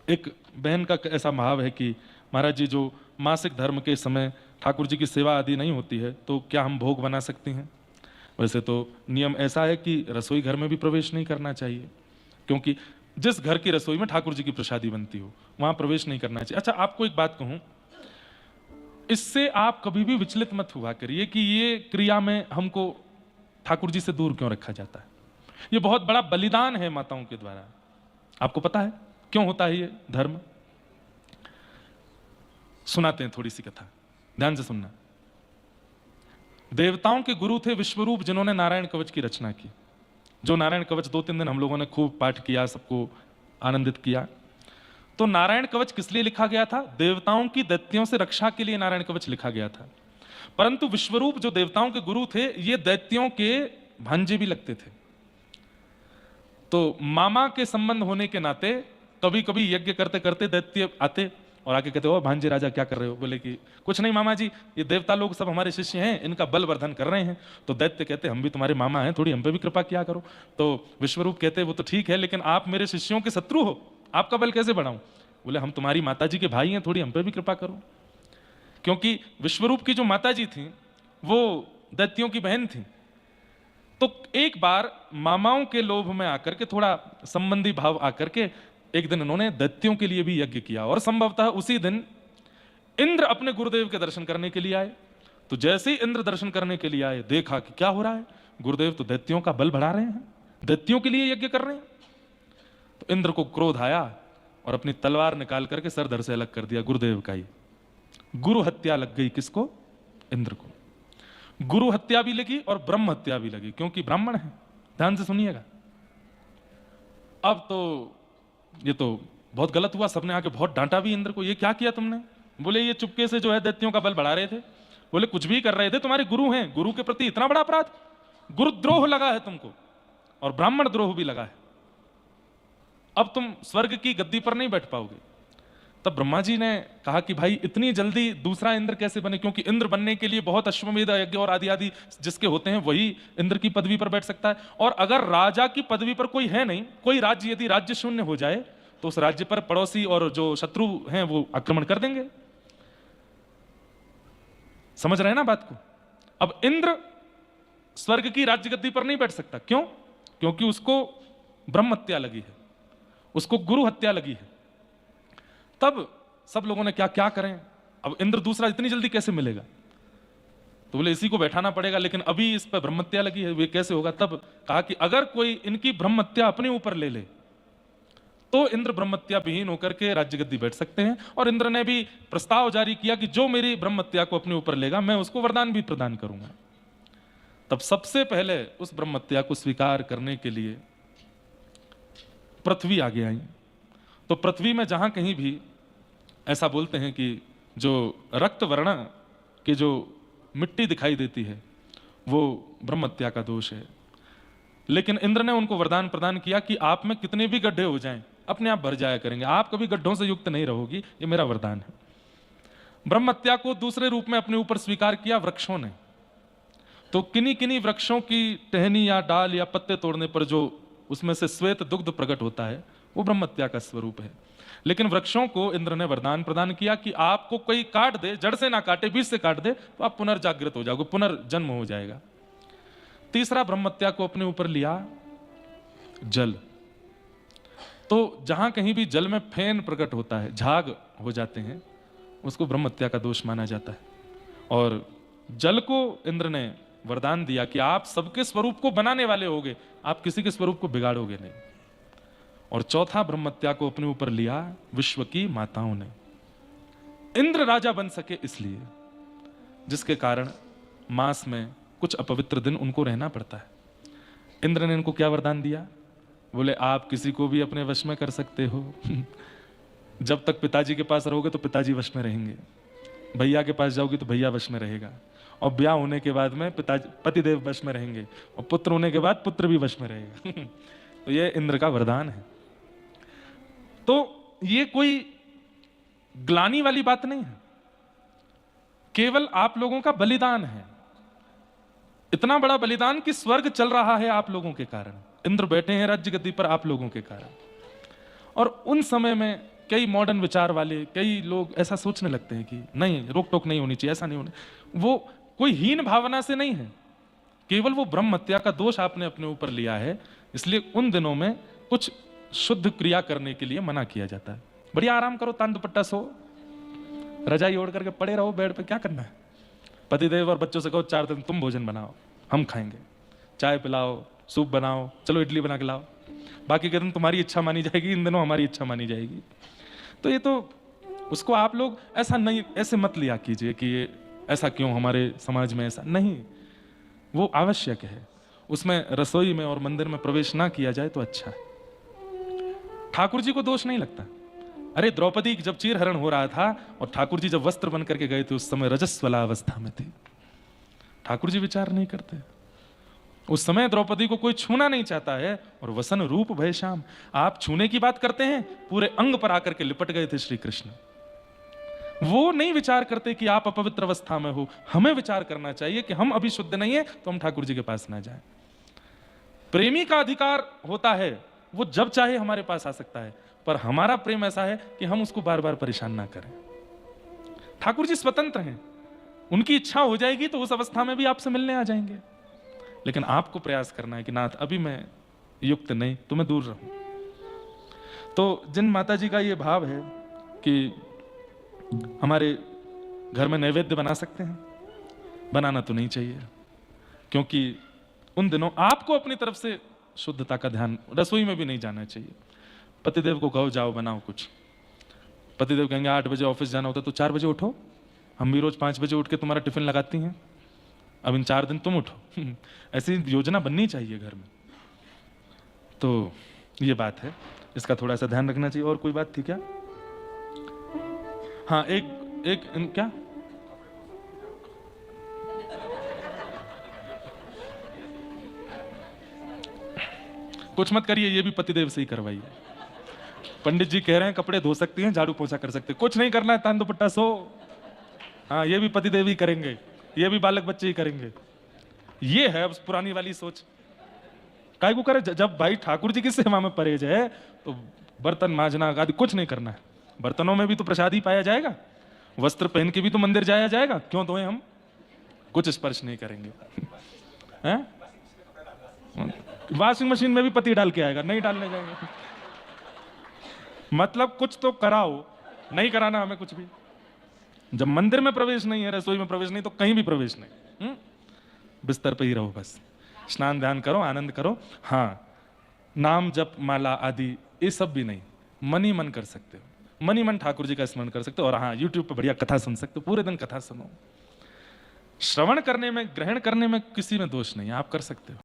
एक बहन का ऐसा भाव है कि महाराज जी, जो मासिक धर्म के समय ठाकुर जी की सेवा आदि नहीं होती है तो क्या हम भोग बना सकते हैं? वैसे तो नियम ऐसा है कि रसोई घर में भी प्रवेश नहीं करना चाहिए, क्योंकि जिस घर की रसोई में ठाकुर जी की प्रसादी बनती हो वहां प्रवेश नहीं करना चाहिए। अच्छा, आपको एक बात कहूं, इससे आप कभी भी विचलित मत हुआ करिए कि ये क्रिया में हमको ठाकुर जी से दूर क्यों रखा जाता है। ये बहुत बड़ा बलिदान है माताओं के द्वारा। आपको पता है क्यों होता है ये धर्म? सुनाते हैं थोड़ी सी कथा, ध्यान से सुनना। देवताओं के गुरु थे विश्वरूप, जिन्होंने नारायण कवच की रचना की। जो नारायण कवच 2-3 दिन हम लोगों ने खूब पाठ किया, सबको आनंदित किया। तो नारायण कवच किस लिए लिखा गया था? देवताओं की दैत्यों से रक्षा के लिए नारायण कवच लिखा गया था। परंतु विश्वरूप जो देवताओं के गुरु थे, ये दैत्यों के भांजे भी लगते थे। तो मामा के संबंध होने के नाते कभी कभी यज्ञ करते करते दैत्य आते और आके कहते, ओ भांजे राजा क्या कर रहे हो? बोले कि कुछ नहीं मामा जी, ये देवता लोग सब हमारे शिष्य हैं, इनका बल वर्धन कर रहे हैं। तो दैत्य कहते, हम भी तुम्हारे मामा हैं, थोड़ी हम पे भी कृपा किया करो। तो विश्वरूप कहते, वो तो ठीक है, लेकिन आप मेरे शिष्यों के शत्रु हो, आपका बल कैसे बढ़ाऊं? बोले, हम तुम्हारी माता जी के भाई हैं, थोड़ी हम पे भी कृपा करो। क्योंकि विश्वरूप की जो माता जी थी वो दैत्यों की बहन थी। तो एक बार मामाओं के लोभ में आकर के, थोड़ा संबंधी भाव आकर के, एक दिन उन्होंने दैत्यों के लिए भी यज्ञ किया। और संभवतः उसी दिन इंद्र अपने गुरुदेव के दर्शन करने के लिए आए। तो जैसे ही इंद्र दर्शन करने के लिए आए, देखा कि क्या हो रहा है, गुरुदेव तो दैत्यों का बल बढ़ा रहे हैं, दैत्यों के लिए यज्ञ कर रहे हैं। तो इंद्र को क्रोध आया और अपनी तलवार निकाल करके सर धड़ से अलग कर दिया गुरुदेव का ही। गुरु हत्या लग गई किसको? इंद्र को। गुरु हत्या भी लगी और ब्रह्म हत्या भी लगी, क्योंकि ब्राह्मण है। ध्यान से सुनिएगा। अब तो ये तो बहुत गलत हुआ, सबने आके बहुत डांटा भी इंद्र को, ये क्या किया तुमने? बोले, ये चुपके से जो है दैत्यों का बल बढ़ा रहे थे। बोले, कुछ भी कर रहे थे, तुम्हारे गुरु हैं, गुरु के प्रति इतना बड़ा अपराध? गुरुद्रोह लगा है तुमको और ब्राह्मण द्रोह भी लगा है। अब तुम स्वर्ग की गद्दी पर नहीं बैठ पाओगे। तब ब्रह्मा जी ने कहा कि भाई, इतनी जल्दी दूसरा इंद्र कैसे बने? क्योंकि इंद्र बनने के लिए बहुत अश्वमेध यज्ञ और आदि आदि जिसके होते हैं, वही इंद्र की पदवी पर बैठ सकता है। और अगर राजा की पदवी पर कोई है नहीं, कोई राज्य यदि राज्य शून्य हो जाए तो उस राज्य पर पड़ोसी और जो शत्रु हैं वो आक्रमण कर देंगे। समझ रहे हैं ना बात को? अब इंद्र स्वर्ग की राज्य गद्दी पर नहीं बैठ सकता। क्यों? क्योंकि उसको ब्रह्म हत्या लगी है, उसको गुरु हत्या लगी है। तब सब लोगों ने क्या क्या करें, अब इंद्र दूसरा इतनी जल्दी कैसे मिलेगा? तो बोले, इसी को बैठाना पड़ेगा, लेकिन अभी इस पर ब्रह्मत्या लगी है, वे कैसे होगा? तब कहा कि अगर कोई इनकी ब्रह्मत्या अपने ऊपर ले ले तो इंद्र ब्रह्मत्या विहीन होकर के राज्य गद्दी बैठ सकते हैं। और इंद्र ने भी प्रस्ताव जारी किया कि जो मेरी ब्रह्मत्या को अपने ऊपर लेगा, मैं उसको वरदान भी प्रदान करूंगा। तब सबसे पहले उस ब्रह्मत्या को स्वीकार करने के लिए पृथ्वी आगे आई। तो पृथ्वी में जहां कहीं भी ऐसा बोलते हैं कि जो रक्त वर्ण की जो मिट्टी दिखाई देती है वो ब्रह्मत्या का दोष है। लेकिन इंद्र ने उनको वरदान प्रदान किया कि आप में कितने भी गड्ढे हो जाएं, अपने आप भर जाया करेंगे, आप कभी गड्ढों से युक्त नहीं रहोगी, ये मेरा वरदान है। ब्रह्मत्या को दूसरे रूप में अपने ऊपर स्वीकार किया वृक्षों ने। तो किन्हीं किन्हीं वृक्षों की टहनी या डाल या पत्ते तोड़ने पर जो उसमें से श्वेत दुग्ध प्रकट होता है, वो ब्रह्मत्या का स्वरूप है। लेकिन वृक्षों को इंद्र ने वरदान प्रदान किया कि आपको कोई काट दे, जड़ से ना काटे, बीज से काट दे, तो आप पुनर्जागृत हो जाओगे, पुनर्जन्म हो जाएगा। तीसरा ब्रह्मत्या को अपने ऊपर लिया जल। तो जहां कहीं भी जल में फेन प्रकट होता है, झाग हो जाते हैं, उसको ब्रह्मत्या का दोष माना जाता है। और जल को इंद्र ने वरदान दिया कि आप सबके स्वरूप को बनाने वाले होगे, आप किसी के स्वरूप को बिगाड़ोगे नहीं। और चौथा ब्रह्मत्या को अपने ऊपर लिया विश्व की माताओं ने। इंद्र राजा बन सके इसलिए, जिसके कारण मास में कुछ अपवित्र दिन उनको रहना पड़ता है। इंद्र ने इनको क्या वरदान दिया? बोले, आप किसी को भी अपने वश में कर सकते हो। जब तक पिताजी के पास रहोगे तो पिताजी वश में रहेंगे, भैया के पास जाओगी तो भैया वश में रहेगा, और ब्याह होने के बाद में पिताजी पतिदेव वश में रहेंगे, और पुत्र होने के बाद पुत्र भी वश में रहेगा। तो ये इंद्र का वरदान है। तो ये कोई ग्लानि वाली बात नहीं है, केवल आप लोगों का बलिदान है। इतना बड़ा बलिदान कि स्वर्ग चल रहा है आप लोगों के कारण, इंद्र बैठे हैं राज्य गद्दी पर आप लोगों के कारण। और उन समय में कई मॉडर्न विचार वाले कई लोग ऐसा सोचने लगते हैं कि नहीं, रोक टोक नहीं होनी चाहिए, ऐसा नहीं होना। वो कोई हीन भावना से नहीं है, केवल वो ब्रह्म हत्या का दोष आपने अपने ऊपर लिया है, इसलिए उन दिनों में कुछ शुद्ध क्रिया करने के लिए मना किया जाता है। बढ़िया आराम करो, तान दुपट्टा सो, रजाई ओढ़ करके पड़े रहो बेड पे, क्या करना है। पतिदेव और बच्चों से कहो 4 दिन तुम भोजन बनाओ, हम खाएंगे, चाय पिलाओ, सूप बनाओ, चलो इडली बना के लाओ, बाकी के दिन तुम्हारी इच्छा मानी जाएगी, इन दिनों हमारी इच्छा मानी जाएगी। तो ये तो उसको आप लोग ऐसा नहीं, ऐसे मत लिया कीजिए कि ये ऐसा क्यों हमारे समाज में ऐसा नहीं, वो आवश्यक है। उसमें रसोई में और मंदिर में प्रवेश ना किया जाए तो अच्छा है। ठाकुर जी को दोष नहीं लगता। अरे द्रौपदी जब चीरहरण हो रहा था और ठाकुर जी जब वस्त्र बन करके गए थे, उस समय रजस्वला अवस्था में थी, ठाकुर जी विचार नहीं करते। उस समय द्रौपदी को कोई छूना नहीं चाहता है, और वसन रूप भय श्याम, आप छूने की बात करते हैं, पूरे अंग पर आकर के लिपट गए थे श्री कृष्ण। वो नहीं विचार करते कि आप अपवित्र अवस्था में हो। हमें विचार करना चाहिए कि हम अभी शुद्ध नहीं है तो हम ठाकुर जी के पास ना जाएं। प्रेमी का अधिकार होता है, वो जब चाहे हमारे पास आ सकता है, पर हमारा प्रेम ऐसा है कि हम उसको बार बार परेशान ना करें। ठाकुर जी स्वतंत्र हैं, उनकी इच्छा हो जाएगी तो उस अवस्था में भी आपसे मिलने आ जाएंगे, लेकिन आपको प्रयास करना है कि नाथ अभी मैं युक्त नहीं, तो मैं दूर रहूं। तो जिन माता जी का ये भाव है कि हमारे घर में नैवेद्य बना सकते हैं, बनाना तो नहीं चाहिए, क्योंकि उन दिनों आपको अपनी तरफ से शुद्धता का ध्यान, रसोई में भी नहीं जाना चाहिए। पतिदेव को कहो जाओ बनाओ कुछ, पतिदेव कहेंगे 8 बजे ऑफिस जाना होता है तो 4 बजे उठो, हम भी रोज 5 बजे उठ के तुम्हारा टिफिन लगाती हैं, अब इन 4 दिन तुम उठो। ऐसी योजना बननी चाहिए घर में। तो ये बात है, इसका थोड़ा सा ध्यान रखना चाहिए। और कोई बात थी क्या? हाँ, एक क्या कुछ मत करिए, ये भी पतिदेव से ही करवाइए। पंडित जी कह रहे हैं कपड़े धो सकती हैं, झाड़ू पोछा कर सकते हैं, कुछ नहीं करना है, तान दुपट्टा सो। हाँ, ये भी पतिदेव ही करेंगे, ये भी बालक बच्चे ही करेंगे। ये है अब पुरानी वाली सोच। काय को करे, जब भाई ठाकुर जी की सेवा में परहेज है तो बर्तन मांजना आदि कुछ नहीं करना है। बर्तनों में भी तो प्रसाद ही पाया जाएगा, वस्त्र पहन के भी तो मंदिर जाया जाएगा, क्यों धोए हम? कुछ स्पर्श नहीं करेंगे। हैं? वॉशिंग मशीन में भी पति डाल के आएगा, नहीं डालने जाएंगे। मतलब कुछ तो कराओ, नहीं कराना हमें कुछ भी। जब मंदिर में प्रवेश नहीं है, रसोई में प्रवेश नहीं, तो कहीं भी प्रवेश नहीं। बिस्तर पे ही रहो बस, स्नान ध्यान करो, आनंद करो। हाँ, नाम जप माला आदि ये सब भी नहीं, मन ही मन कर सकते हो, मन ही मन ठाकुर जी का स्मरण कर सकते हो। और हाँ, यूट्यूब पे बढ़िया कथा सुन सकते हो, पूरे दिन कथा सुनो। श्रवण करने में, ग्रहण करने में किसी में दोष नहीं है, आप कर सकते हो।